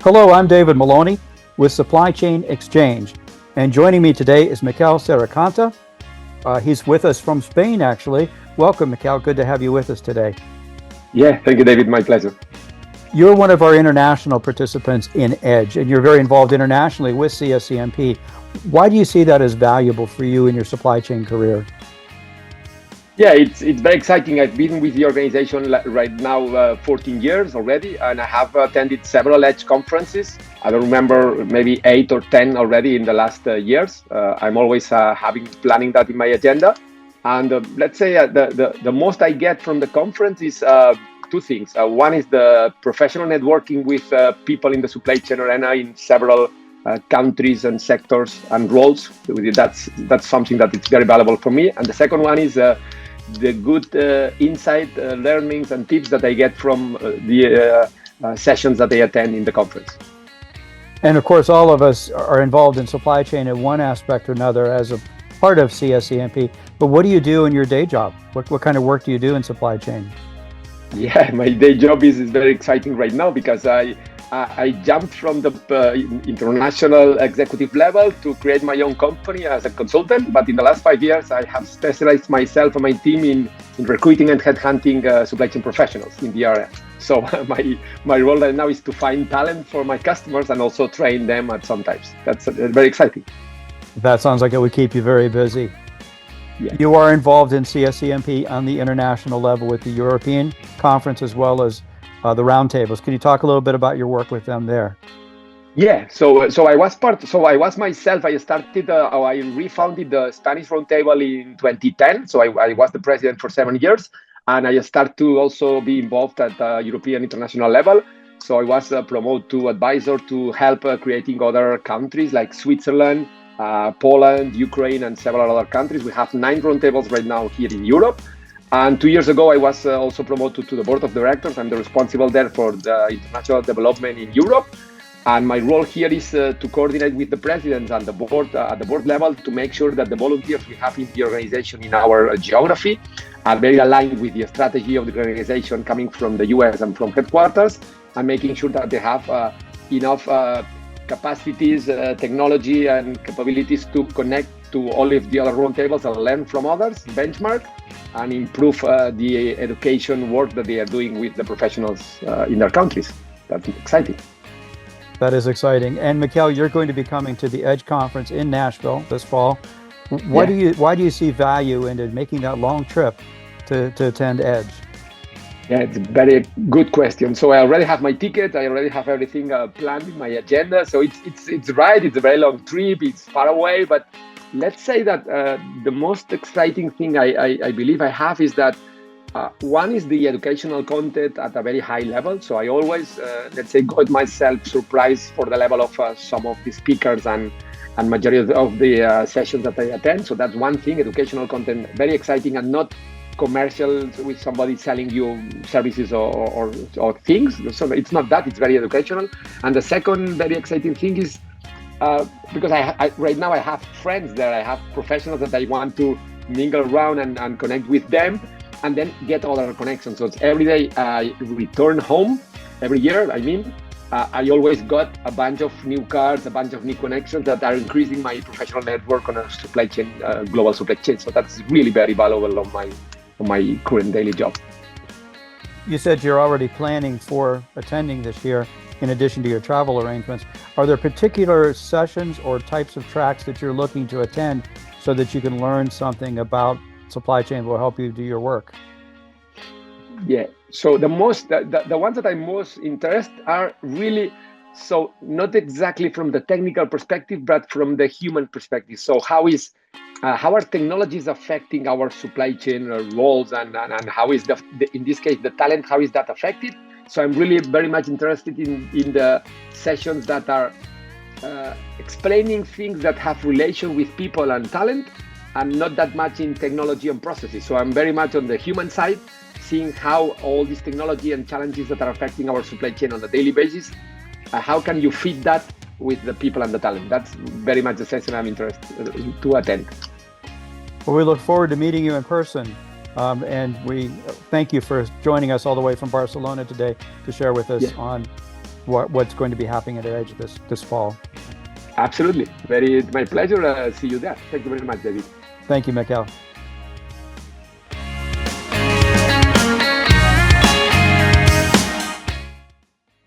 Hello, I'm David Maloney with Supply Chain Exchange, and joining me today is Miquel Serracanta. He's with us from Spain, actually. Welcome, Miquel. Good to have you with us today. Yeah, thank you, David. My pleasure. You're one of our international participants in EDGE, and you're very involved internationally with CSCMP. Why do you see that as valuable for you in your supply chain career? Yeah, it's very exciting. I've been with the organization right now 14 years already, and I have attended several Edge conferences. I don't remember, maybe 8 or 10 already in the last years. I'm always having planning that in my agenda. And let's say the most I get from the conference is two things. One is the professional networking with people in the supply chain arena in several countries and sectors and roles. That's something that is very valuable for me. And the second one is the good insight, learnings, and tips that I get from the sessions that I attend in the conference. And of course, all of us are involved in supply chain in one aspect or another as a part of CSCMP. But what do you do in your day job? What kind of work do you do in supply chain? Yeah, my day job is very exciting right now because I jumped from the international executive level to create my own company as a consultant. But in the last 5 years, I have specialized myself and my team in recruiting and headhunting supply chain professionals in the area. So my role right now is to find talent for my customers and also train them at some times. That's very exciting. That sounds like it would keep you very busy. Yeah. You are involved in CSCMP on the international level with the European conference as well as the roundtables. Can you talk a little bit about your work with them there? Yeah, so I was part. So I was myself. I started. I refounded the Spanish Roundtable in 2010. So I was the president for 7 years, and I started to also be involved at the European international level. So I was promoted to advisor to help creating other countries like Switzerland, Poland, Ukraine, and several other countries. We have 9 roundtables right now here in Europe. And 2 years ago, I was also promoted to the board of directors. I'm the responsible there for the international development in Europe. And my role here is to coordinate with the presidents and the board at the board level to make sure that the volunteers we have in the organization in our geography are very aligned with the strategy of the organization coming from the US and from headquarters, and making sure that they have enough capacities, technology, and capabilities to connect to all of the other roundtables and learn from others, benchmark, and improve the education work that they are doing with the professionals in their countries. That's exciting. That is exciting. And Miquel, you're going to be coming to the EDGE conference in Nashville this fall. Why do you see value in making that long trip to attend EDGE? Yeah, it's a very good question. So I already have my ticket. I already have everything planned in my agenda. So it's right. It's a very long trip. It's far away. But let's say that the most exciting thing I believe I have is that one is the educational content at a very high level. So I always, let's say, got myself surprised for the level of some of the speakers and majority of the sessions that I attend. So that's one thing, educational content, very exciting and not commercial with somebody selling you services or things. So it's not that, it's very educational. And the second very exciting thing is because I right now I have friends there, I have professionals that I want to mingle around and connect with them, and then get other connections. So it's every day I return home, every year, I always got a bunch of new cards, a bunch of new connections that are increasing my professional network on a supply chain, global supply chain. So that's really very valuable on my current daily job. You said you're already planning for attending this year in addition to your travel arrangements. Are there particular sessions or types of tracks that you're looking to attend so that you can learn something about supply chain will help you do your work? Yeah. So the ones that I'm most interested are really, so not exactly from the technical perspective, but from the human perspective. So how are technologies affecting our supply chain roles, and how is in this case the talent, how is that affected? So I'm really very much interested in the sessions that are explaining things that have relation with people and talent, and not that much in technology and processes. So I'm very much on the human side, seeing how all this technology and challenges that are affecting our supply chain on a daily basis, how can you fit that with the people and the talent? That's very much the session I'm interested to attend. Well, we look forward to meeting you in person. And we thank you for joining us all the way from Barcelona today to share with us on what's going to be happening at Edge this fall. Absolutely. My pleasure. See you there. Thank you very much, David. Thank you, Miquel.